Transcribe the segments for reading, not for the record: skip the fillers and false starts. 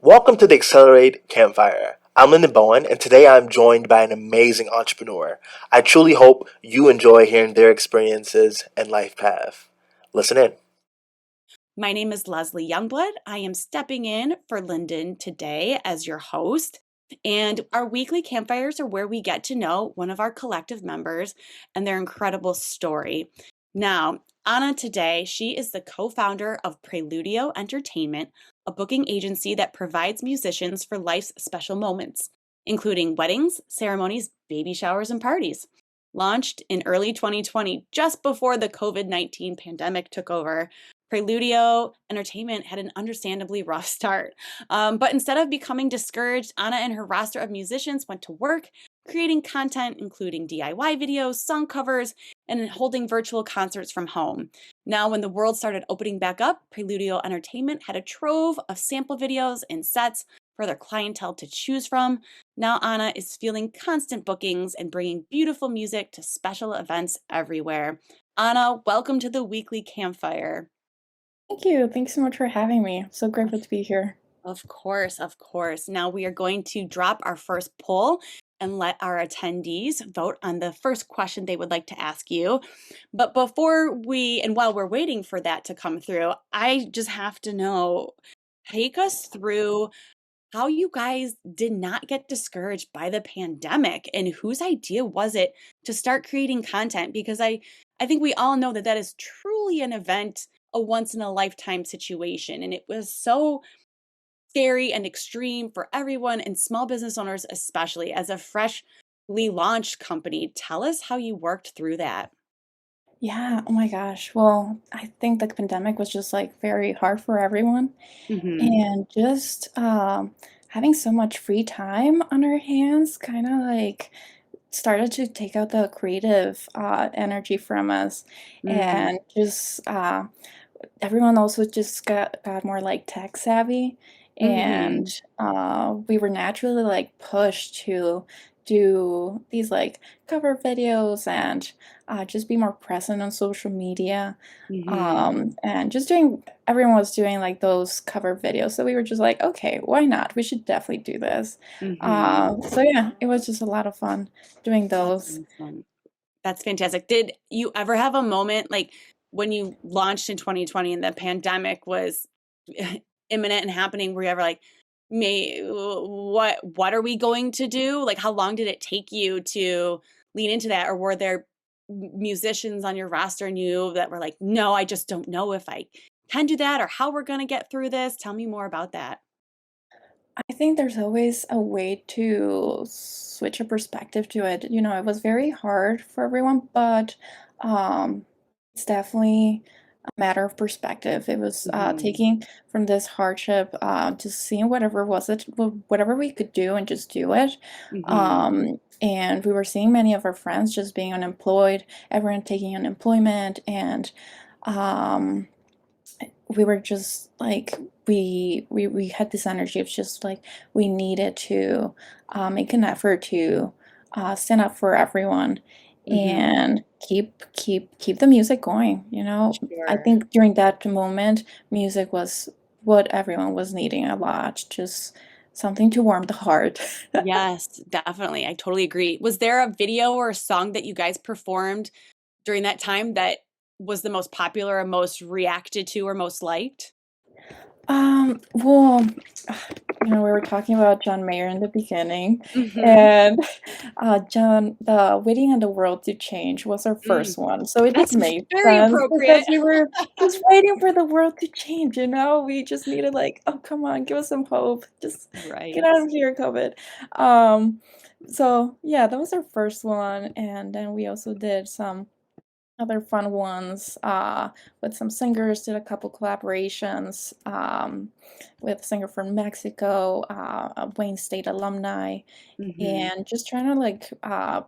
Welcome to the Accelerate Campfire. I'm Lyndon Bowen, and today I'm joined by an amazing entrepreneur. I truly hope you enjoy hearing their experiences and life path. Listen in. My name is Leslie Youngblood. I am stepping in for Lyndon today as your host. And our weekly campfires are where we get to know one of our collective members and their incredible story. Now, Ana today, she is the co-founder of Preludio Entertainment, a booking agency that provides musicians for life's special moments, including weddings, ceremonies, baby showers, and parties. Launched in early 2020, just before the COVID-19 pandemic took over, Preludio Entertainment had an understandably rough start. But instead of becoming discouraged, Ana and her roster of musicians went to work creating content, including DIY videos, song covers, and holding virtual concerts from home. Now, when the world started opening back up, Preludio Entertainment had a trove of sample videos and sets for their clientele to choose from. Now, Ana is feeling constant bookings and bringing beautiful music to special events everywhere. Ana, welcome to the Weekly Campfire. Thank you. Thanks so much for having me. So grateful to be here. Of course, of course. Now we are going to drop our first poll and let our attendees vote on the first question they would like to ask you. But while we're waiting for that to come through, I just have to know, take us through how you guys did not get discouraged by the pandemic and whose idea was it to start creating content? Because I think we all know that that is truly an event, a once in a lifetime situation. And it was so scary and extreme for everyone and small business owners, especially as a freshly launched company. Tell us how you worked through that. Yeah, oh my gosh. Well, I think the pandemic was just like very hard for everyone. Mm-hmm. And just having so much free time on our hands kind of like started to take out the creative energy from us. Mm-hmm. And just everyone also just got more like tech savvy. And Mm-hmm. we were naturally like pushed to do these like cover videos and just be more present on social media, Mm-hmm. and just doing everyone was doing like those cover videos, so we were just like, okay, why not, we should definitely do this. Mm-hmm. So yeah, it was just a lot of fun doing That's those. awesome. That's fantastic. Did you ever have a moment like when you launched in 2020 and the pandemic was imminent and happening, were you ever like, may what are we going to do? Like how long did it take you to lean into that? Or were there musicians on your roster and you that were like, no, I just don't know if I can do that or how we're gonna get through this? Tell me more about that. I think there's always a way to switch a perspective to it. You know, it was very hard for everyone, but it's definitely a matter of perspective. It was Hmm. taking from this hardship, just seeing whatever we could do and just do it. Hmm. And we were seeing many of our friends just being unemployed, everyone taking unemployment, and um, we were just like we had this energy of just like we needed to make an effort to stand up for everyone Hmm. and keep the music going, you know. I Sure. think during that moment music was what everyone was needing a lot, just something to warm the heart. Yes, definitely. I totally agree. Was there a video or a song that you guys performed during that time that was the most popular or most reacted to or most liked? Well, you know, we were talking about John Mayer in the beginning, Mhm. and John, the Waiting on the World to Change was our Mm, first one, so it just that's made very sense because appropriate. we were just waiting for the world to change, you know? We just needed like, "Oh, come on, give us some hope. Just get Right. out of here, COVID." Um, so yeah, that was our first one, and then we also did some other fun ones with some singers, did a couple collaborations with a singer from Mexico, a Wayne State alumni, Mhm. and just trying to like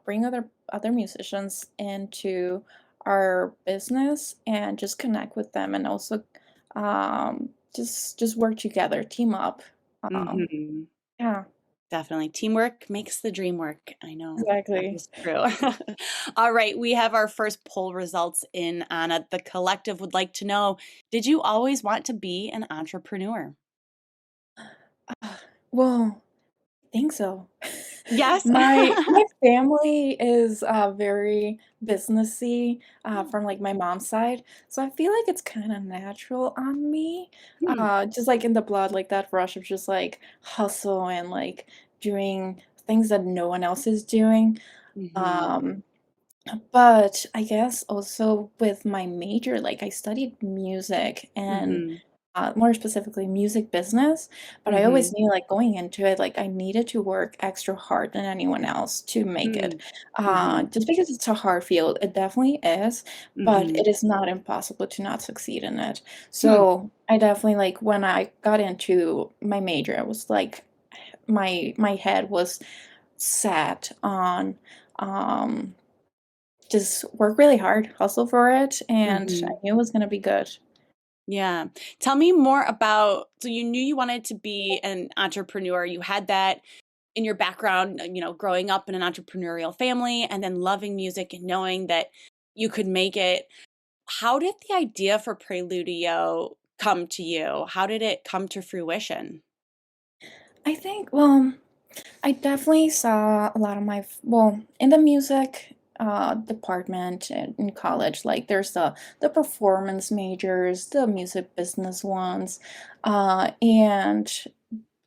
bring other musicians into our business and just connect with them, and also just work together, team up. um, Mhm. yeah, Definitely. Teamwork makes the dream work. I know. That exactly. is true. All right, we have our first poll results in, Anna. The collective would like to know, did you always want to be an entrepreneur? Uh, well, I think so. Yes. My family is, very businessy, Mm, from, like, my mom's side, so I feel like it's kinda natural on me, hmm, just, like, in the blood, like, that rush of just, like, hustle and, like, doing things that no one else is doing, mhm, um but I guess also with my major, like I studied music and mhm, more specifically music business, but I always mhm, knew like going into it, like I needed to work extra hard than anyone else to make it. mm, mhm, Just because it's a hard field, it definitely is, but mhm, it is not impossible to not succeed in it. hmm, So I definitely like when I got into my major, I was like my head was set on um just work really hard, hustle for it, and I mhm. knew it was gonna be good. Yeah. Tell me more about, so you knew you wanted to be an entrepreneur. You had that in your background, growing up in an entrepreneurial family and then loving music and knowing that you could make it. How did the idea for Preludio come to you? How did it come to fruition? I think, well, I definitely saw a lot of in the music department in college, like there's the performance majors, the music business ones, and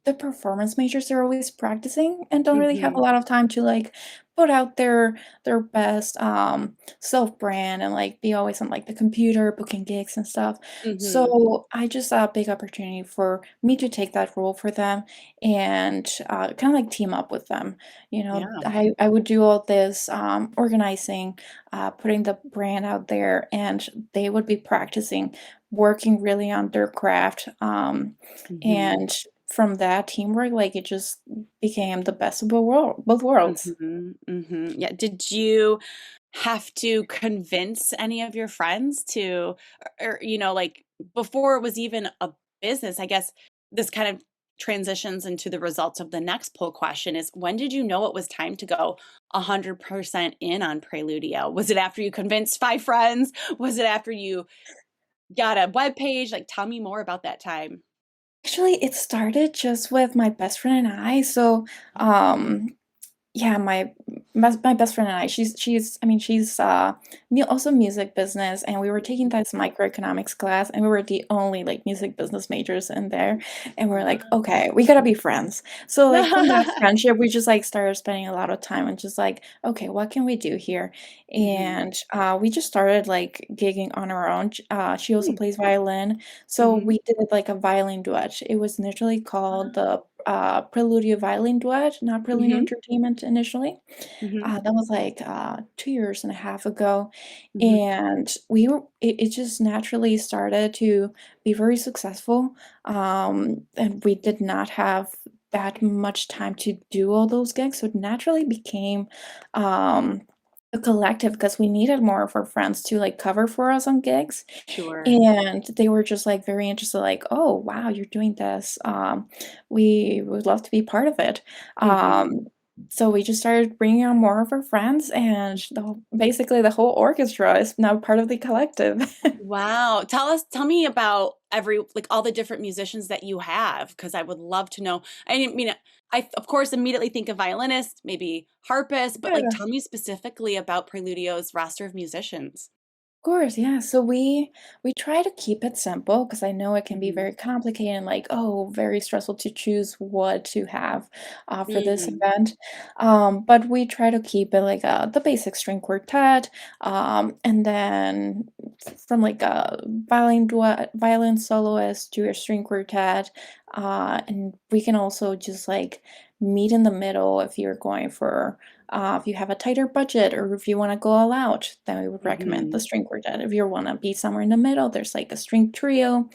the performance majors are always practicing and don't really have a Mhm, lot of time to like put out their best self brand and like be always on like the computer booking gigs and stuff. mhm. So I just saw a big opportunity for me to take that role for them and kind of like team up with them. You know, Yeah. I would do all this organizing, putting the brand out there, and they would be practicing, working really on their craft. Mhm, And from that teamwork, like, it just became the best of both worlds. mhm, mhm. Yeah, did you have to convince any of your friends to, like, before it was even a business, I guess this kind of transitions into the results of the next poll question is, when did you know it was time to go 100% in on Preludio? Was it after you convinced 5 friends? Was it after you got a web page? Like, tell me more about that time. Actually, it started just with my best friend and I, so, Oh. yeah, my best friend and I, she's I mean, she's, mu also music business, and we were taking this microeconomics class, and we were the only, like, music business majors in there, and we are like, Ah. "Okay, we gotta be friends." So, like, from that friendship, we just, like, started spending a lot of time and just like, "Okay, what can we do here?" Mhm. And, we just started, like, gigging on our own. She also Hmm. plays violin, so Mhm. we did, like, a violin duet. It was initially called Ah. the Preludio Violin Duet, not Preludio Mhm. Entertainment initially. Mhm. That was like 2 years and a half ago. Mhm. And it just naturally started to be very successful. And we did not have that much time to do all those gigs. So it naturally became um, a collective because we needed more of our friends to like cover for us on gigs. Sure. And they were just, like, very interested, like, "Oh, wow, you're doing this. We would love to be part of it." Mhm. So we just started bringing on more of our friends, and basically, the whole orchestra is now part of the collective. Wow. Tell me about all the different musicians that you have, because I would love to know. I didn't mean, I of course immediately think of violinist, maybe harpist, but like Yeah. tell me specifically about Preludio's roster of musicians. Course, yeah. So we try to keep it simple because I know it can be Mhm. very complicated and like, oh, very stressful to choose what to have for this Mm. event. But we try to keep it like the basic string quartet, and then from like a violin duet, violin soloist to a string quartet, and we can also just like meet in the middle if you're going for if you have a tighter budget or if you want to go all out, then we would recommend the Mhm. string quartet. If you want to be somewhere in the middle, there's like a string trio,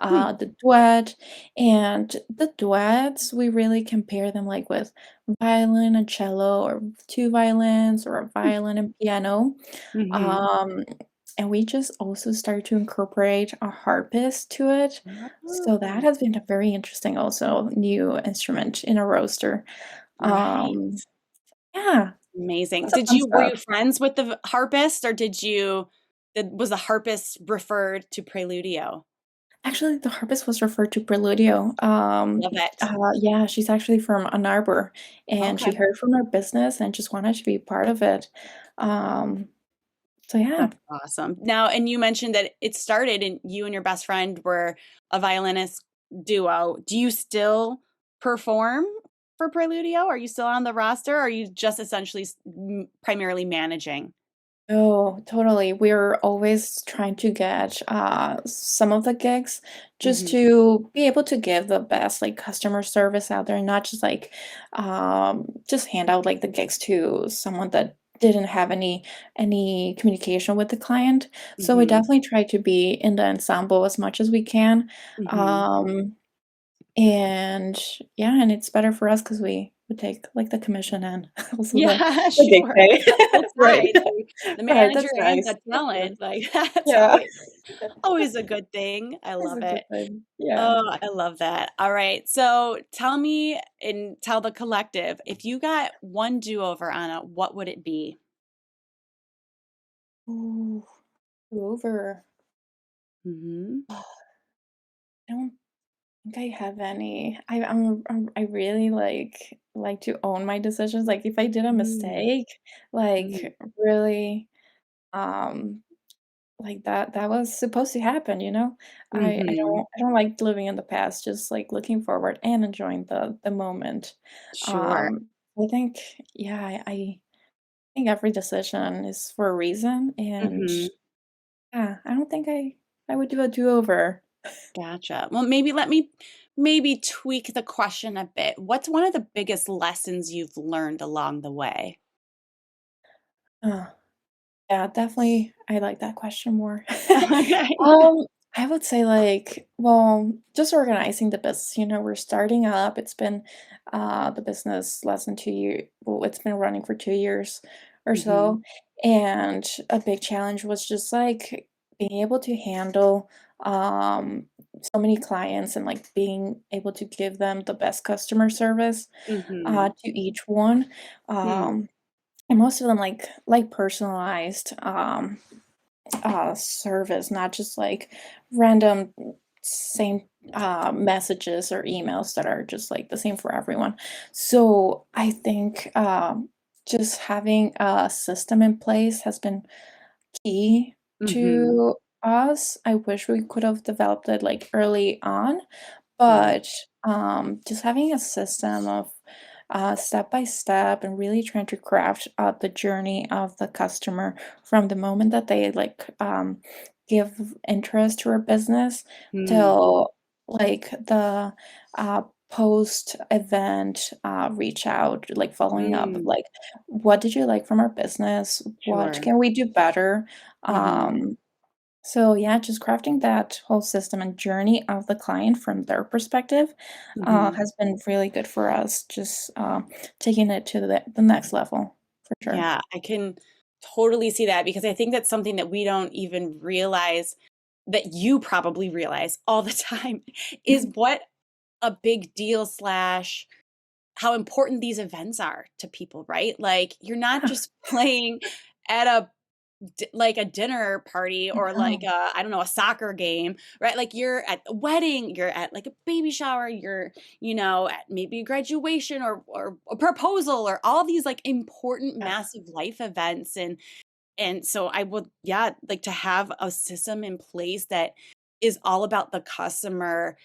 Hmm. the duet, and the duets, we really compare them like with violin and cello or two violins or a Hmm. violin and piano. Mhm. Um, and we just also start to incorporate a harpist to it. So that Oh, has been a very interesting also new instrument in a roster. right. Um, yeah. Amazing. Lots of fun Were stuff. you friends with the harpist, or was the harpist referred to Preludio? Actually, the harpist was referred to Preludio. Love it. Yeah, she's actually from Ann Arbor, and she Okay. heard from our business and just wanted to be part of it. Um, so yeah. That's awesome. Now, and you mentioned that it started and you and your best friend were a violinist duo. Do you still perform for Preludio? Are you still on the roster? Or are you just essentially primarily managing? Oh, totally. We're always trying to get some of the gigs just Hmm. to be able to give the best like customer service out there, and not just like just hand out like the gigs to someone that didn't have any communication with the client. So we Hmm. definitely try to be in the ensemble as much as we can. Hmm. Um and yeah, and it's better for us because we take like the commission and also Yeah, the gig sure. pay. Got both Right. sides, the Right, manager that's and nice. the That's good. talent. Like that's Yeah. always a good thing. I It's love a good it. thing. Yeah. Oh, I love that. All right. So tell me and tell the collective, if you got one do-over, Anna, what would it be? Ooh, over. Hmm. I don't think I have any. I really like to own my decisions. Like if I did a Mm, mistake, mm, like really um like that was supposed to happen, you know? mhm. I don't like living in the past, just like looking forward and enjoying the moment. Sure. Um I think yeah, I think every decision is for a reason, and Mhm. yeah, I don't think I would do a do-over. Gotcha. Well, maybe let me maybe tweak the question a bit. What's one of the biggest lessons you've learned along the way? Uh, yeah, definitely I like that question more. Okay. Um, I would say like, well, just organizing the business, we're starting up. It's been the business less than 2 years. Well, it's been running for 2 years or Mhm. so. And a big challenge was just like being able to handle um so many clients and like being able to give them the best customer service Mhm. to each one. Hmm. Um and most of them like personalized service, not just like random same messages or emails that are just like the same for everyone. So I think just having a system in place has been key Mhm. to us. I wish we could have developed it like early on, Right. but, just having a system of, step by step and really trying to craft out the journey of the customer from the moment that they, like, give interest to our business Hmm. till, like, the, post-event, reach out, like, following up, Mm. like, "What did you like from our business? What Sure. can we do better?" Mhm. So yeah, just crafting that whole system and journey of the client from their perspective Mhm. has been really good for us. Just taking it to the next level for sure. Yeah, I can totally see that because I think that's something that we don't even realize that you probably realize all the time is what a big deal slash how important these events are to people, right? Like you're not Yeah, just playing at a like a dinner party I or like know. a I don't know, a soccer game, right? Like you're at a wedding, you're at like a baby shower, you're, at maybe a graduation or a proposal or all these like important Yeah. massive life events and so I would yeah, like to have a system in place that is all about the customer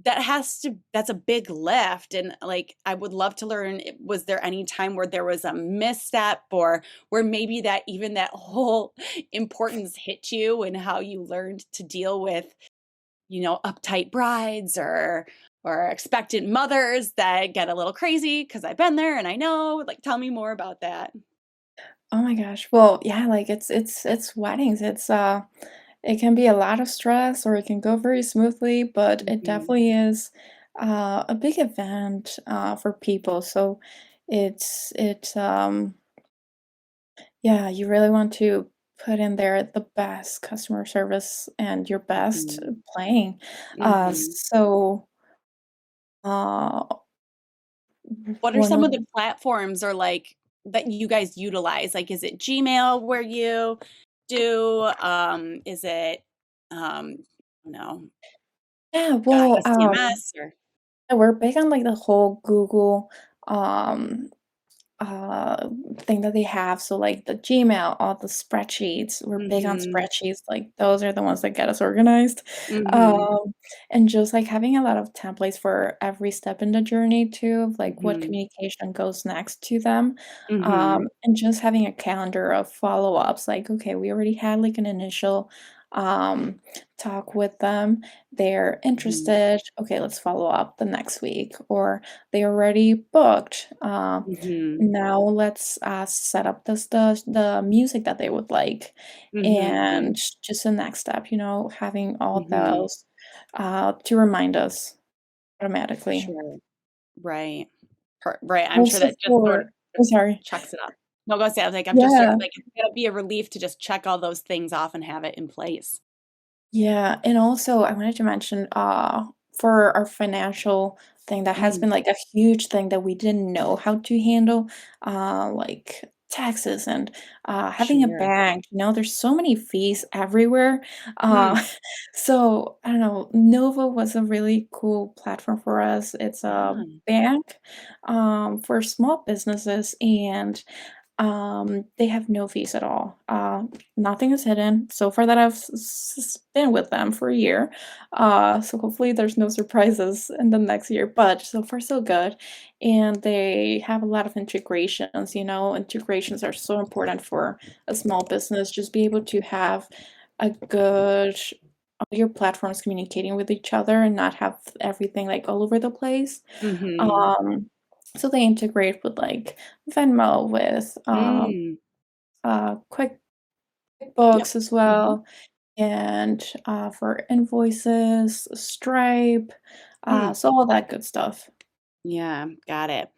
that's a big lift and like I would love to learn was there any time where there was a misstep or where maybe that even that whole importance hit you and how you learned to deal with, uptight brides or expectant mothers that get a little crazy because I've been there and I know. Like tell me more about that. Oh my gosh. Well, yeah, like it's weddings. It can be a lot of stress or it can go very smoothly, but it Mhm. definitely is a big event for people. So it's yeah, you really want to put in there the best customer service and your best Mhm. playing. Mhm. So, uh, What are one some of of the platforms or, like, that you guys utilize? Like, is it Gmail where you do, is it, no. Yeah, got well, a CMS or we're big on like the whole Google um uh thing that they have. So like the Gmail, all the spreadsheets, we're big on Mhm, spreadsheets. Like those are the ones that get us organized. mhm, Um and just like having a lot of templates for every step in the journey too, of like what mhm, communication goes next to them. mhm, And just having a calendar of follow-ups, like, okay, we already had like an initial um talk with them. They're mhm, interested. Okay, let's follow up the next week. Or they already booked. mhm, Now let's set up the music that they would like, mhm, and just the next step, having all mhm. those to remind us automatically. Sure. Right. Right, I'm sure Also that just sort of for just I'm sorry. checks it up. No, go say, I was like, I'm just sort Yeah. like, it's gonna be a relief to just check all those things off and have it in place. Yeah, and also I wanted to mention, for our financial thing, that has Mm, been like a huge thing that we didn't know how to handle, like taxes and having a sure. bank. There's so many fees everywhere. Mm, So I don't know, Nova was a really cool platform for us. It's a yeah. bank for small businesses, and they have no fees at all. Nothing is hidden. So far that I've been with them for a year. So hopefully there's no surprises in the next year, but so far so good. And they have a lot of integrations. Integrations are so important for a small business. Just be able to have a good all your platforms communicating with each other and not have everything like all over the place. Mhm. Um, so they integrate with like Venmo, with Mm. Yep. QuickBooks as Mhm. well, and for invoices, Stripe, Mm. so all that good stuff. Yeah, got it.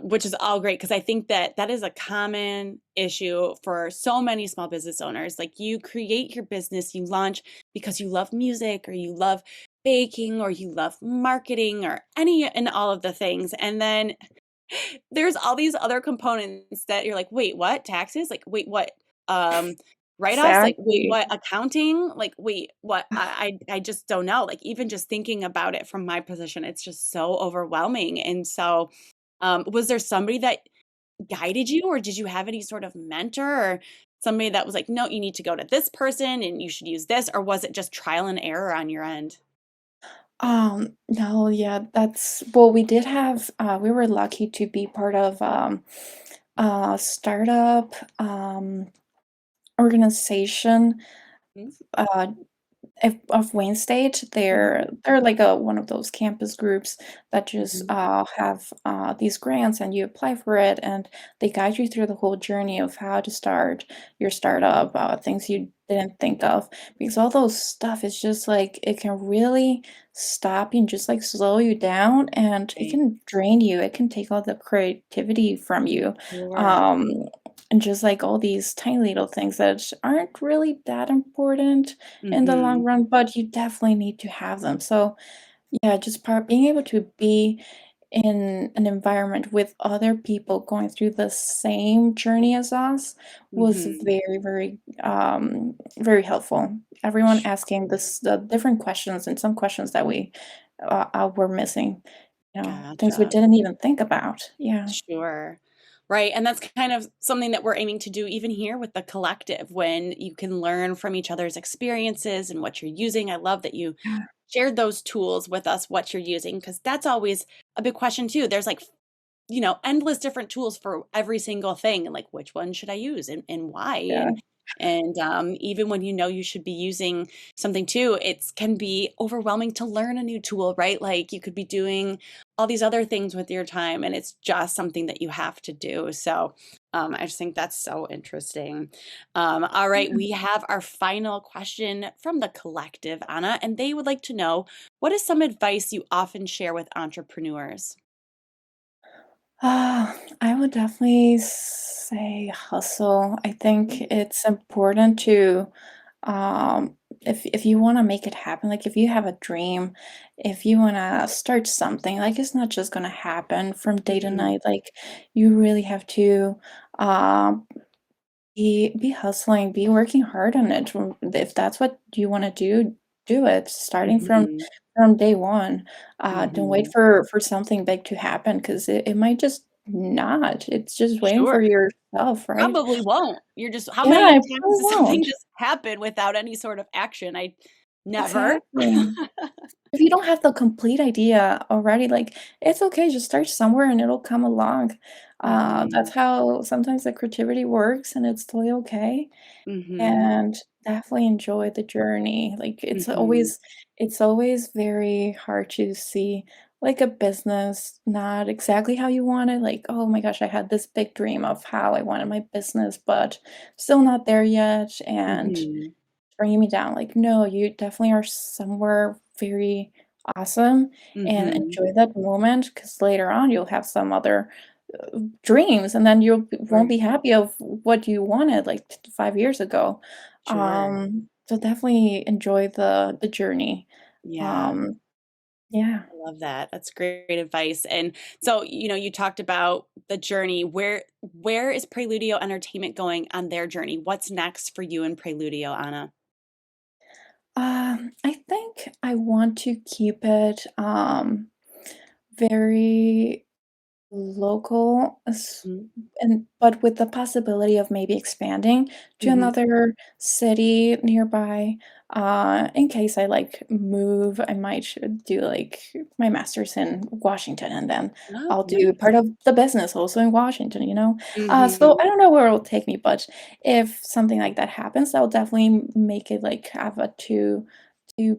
Which is all great because I think that that is a common issue for so many small business owners. Like you create your business, you launch because you love music or you love baking or you love marketing or any and all of the things. And then there's all these other components that you're like, "Wait, what? Taxes? Like, wait, what? Um, write-offs? Like, wait, Exactly. what? Accounting? Like, wait, what?" I just don't know. Like, even just thinking about it from my position, it's just so overwhelming. And so, was there somebody that guided you, or did you have any sort of mentor or somebody that was like, "No, you need to go to this person and you should use this," or was it just trial and error on your end? No, yeah, well, we did have, we were lucky to be part of a startup organization. Mm, Uh, of Wayne State, they're mhm, they're like a one of those campus groups that just mhm, have these grants, and you apply for it, and they guide you through the whole journey of how to start your startup, things you didn't think of, because all those stuff is just like it can really stop you and just like slow you down, and it right. can drain you. It can take all the creativity from you. Sure. Um, and just like all these tiny little things that aren't really that important in the long Mhm, run, but you definitely need to have them. So, yeah, just being able to be in an environment with other people going through the same journey as us was mhm. very, very, very helpful. Everyone asking the different questions, and some questions that we were missing, things we Gotcha. didn't even think about. Yeah. Sure. Right, and that's kind of something that we're aiming to do even here with the collective when you can learn from each other's experiences and what you're using. I love that you Yeah. shared those tools with us, what you're using, because that's always a big question too. There's like endless different tools for every single thing and like which one should I use and why? Yeah. And even when you know you should be using something too, it can be overwhelming to learn a new tool, right? Like you could be doing all these other things with your time and it's just something that you have to do. So I just think that's so interesting. All right, we have our final question from the collective, Anna, and they would like to know, what is some advice you often share with entrepreneurs? I would definitely say hustle. I think Mm, it's important to, if you want to make it happen, like if you have a dream, if you want to start something, like it's not just going to happen from day to mhm, night. Like you really have to, um, be hustling, be working hard on it. If that's what you want to do, do it. Starting from mhm. from day one. Don't wait Mhm. for something big to happen because it might just not. It's just waiting for Sure. yourself, right? Probably won't. You're just how Yeah, many it times probably does something won't. just happen without any sort of action? I never. Exactly. If you don't have the complete idea already, like, it's okay, just start somewhere and it'll come along. That's Mhm. how sometimes the creativity works, and it's totally okay. Mhm. And definitely enjoy the journey. Like, Mhm. it's always very hard to see, like, a business not exactly how you want it, like, "Oh my gosh, I had this big dream of how I wanted my business, but still not there yet," and Mhm. bringing me down. Like, no, you definitely are somewhere very awesome and Mhm. enjoy that moment because later on you'll have some other dreams and then you won't Right. be happy of what you wanted like 5 years ago. Sure. So definitely enjoy the journey. Yeah. Um, yeah. I love that. That's great advice. And so, you talked about the journey. Where is Preludio Entertainment going on their journey? What's next for you and Preludio, Anna? I think I want to keep it very local, Mhm. and but with the possibility of maybe expanding to Mhm. another city nearby, in case I, like, move, I might do, like, my master's in Washington, and then Oh, I'll do nice. part of the business also in Washington, you know? So Mhm. I don't know where it'll take me, but if something like that happens, I'll definitely make it, like, have a two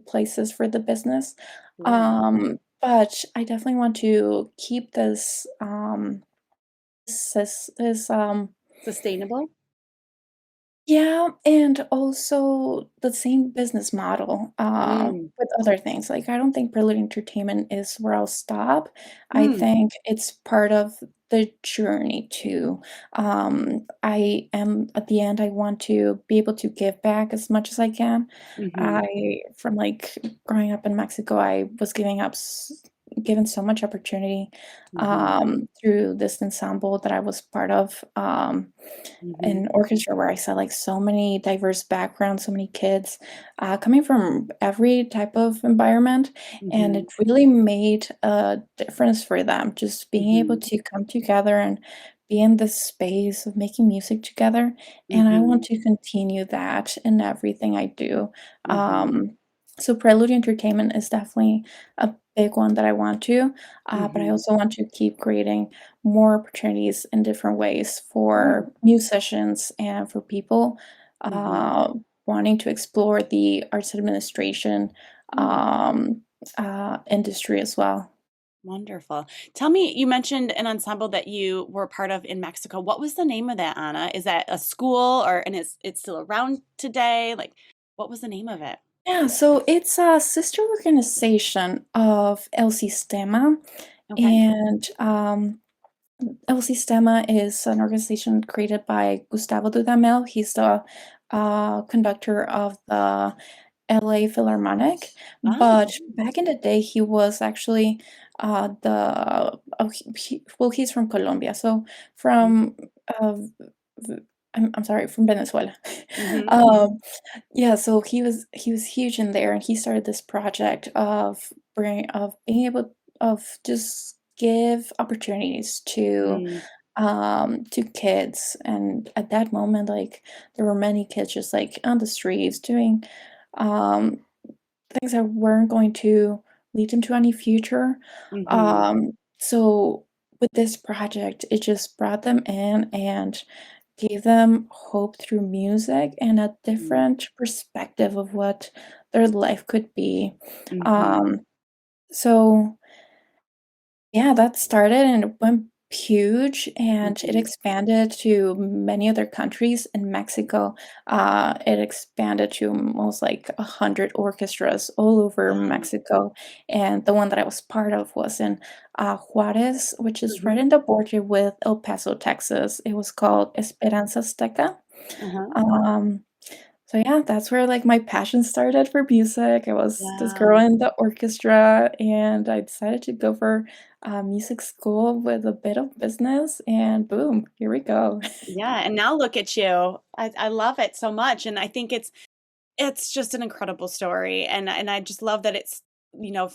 places for the business. Yeah. But I definitely want to keep this, Sustainable? yeah, and also the same business model, Mm. with other things, like, I don't think Prelude Entertainment is where I'll stop. I Mm. think it's part of the journey too. I am at the end, I want to be able to give back as much as I can. Mhm. I from, like, growing up in Mexico, I was given so much opportunity, Mhm. through this ensemble that I was part of, Mhm. an orchestra where I saw, like, so many diverse backgrounds, so many kids, coming from every type of environment, and it Mhm. really made a difference for them, just being able Mhm. to come together and be in this space of making music together, and I want Mhm. to continue that in everything I do. Mhm. Um, so Prelude Entertainment is definitely a big one that I want to, but I Mhm. also want to keep creating more opportunities in different ways Mm. for musicians and for people Mhm. uh, wanting to explore the arts administration Mm. um, industry as well. Wonderful. Tell me, you mentioned an ensemble that you were part of in Mexico. What was the name of that, Anna? Is that a school and is it still around today? Like, what was the name of it? Yeah, so it's a sister organization of El Sistema, Okay. and El Sistema is an organization created by Gustavo Dudamel. He's the conductor of the LA Philharmonic, but Oh. back in the day, he was actually well, he's from Colombia, so from uh, v- I'm sorry, from Venezuela. Mm-hmm. um, yeah, so he was huge in there, and he started this project of being able of just give opportunities Mm, to kids, and at that moment, like, there were many kids just, like, on the streets doing, um, things that weren't going to lead them to any future, mm-hmm. so with this project, it just brought them in and gave them hope through music and a Mm, different perspective of what their life could be, mhm, um, so yeah, that started and it went huge, and it mhm. expanded to many other countries. In Mexico, it expanded to almost like 100 orchestras all over Wow. Mexico, and the one that I was part of was in Juarez, which is right Mhm. in the border with El Paso, Texas. It was called Esperanza Azteca. Uh-huh. Um, so yeah, that's where, like, my passion started for music. I was this girl Wow. in the orchestra, and I decided to go for, music school with a bit of business, and boom, here we go. Yeah, and now look at you. I love it so much, and I think it's just an incredible story, and I just love that it's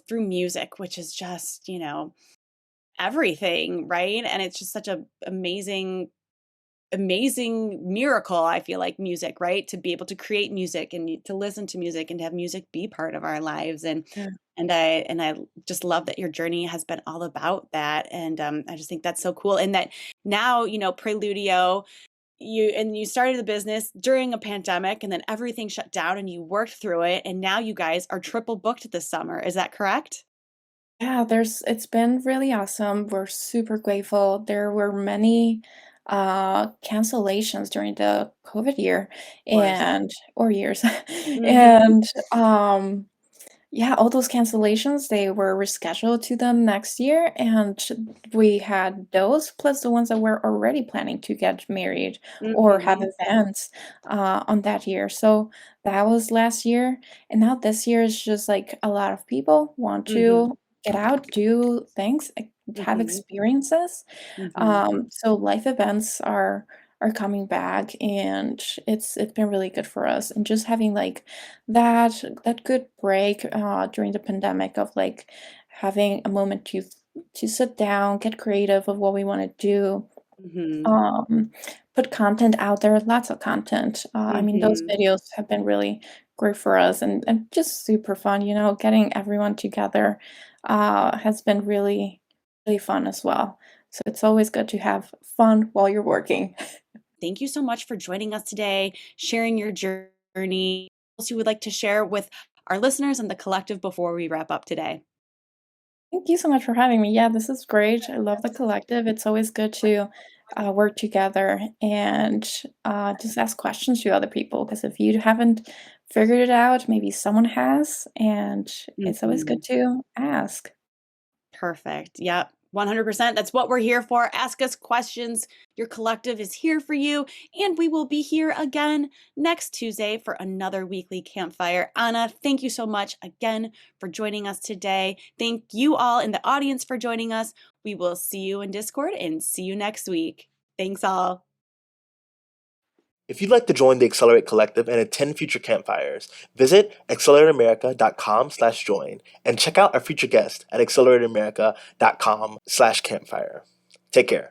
through music, which is just, everything, right? And it's just such a amazing miracle. I feel like music, right? To be able to create music and to listen to music and to have music be part of our lives. Yeah. And I just love that your journey has been all about that. And I just think that's so cool. And that now, Preludio, you started the business during a pandemic, and then everything shut down and you worked through it. And now you guys are triple booked this summer. Is that correct? Yeah, it's been really awesome. We're super grateful. There were many cancellations during the COVID year Of course. and or years. Mm-hmm. And yeah, all those cancellations, they were rescheduled to the next year, and we had those plus the ones that were already planning to get married or have Mm-hmm. events on that year. So that was last year, and now this year is just like a lot of people want Mm-hmm. to get out, do things, have Mm-hmm. experiences. Mm-hmm. So life events are coming back, and it's been really good for us. And just having like that good break during the pandemic of like having a moment to sit down, get creative of what we want to do, Mm-hmm. um, put content out there, lots of content. I mean, those Mm-hmm. videos have been really great for us, and just super fun. Getting everyone together has been really fun as well. So it's always good to have fun while you're working. Thank you so much for joining us today, sharing your journey. What else you would like to share with our listeners and the collective before we wrap up today? Thank you so much for having me. Yeah, this is great. I love the collective. It's always good to work together and just ask questions to other people, because if you haven't figured it out, maybe someone has, and it's always Mhm. good to ask. Perfect. Yep. 100%. That's what we're here for. Ask us questions. Your collective is here for you. And we will be here again next Tuesday for another weekly campfire. Anna, thank you so much again for joining us today. Thank you all in the audience for joining us. We will see you in Discord and see you next week. Thanks all. If you'd like to join the Accelerate Collective and attend future campfires, visit accelerateamerica.com/join and check out our future guest at accelerateamerica.com/campfire. Take care.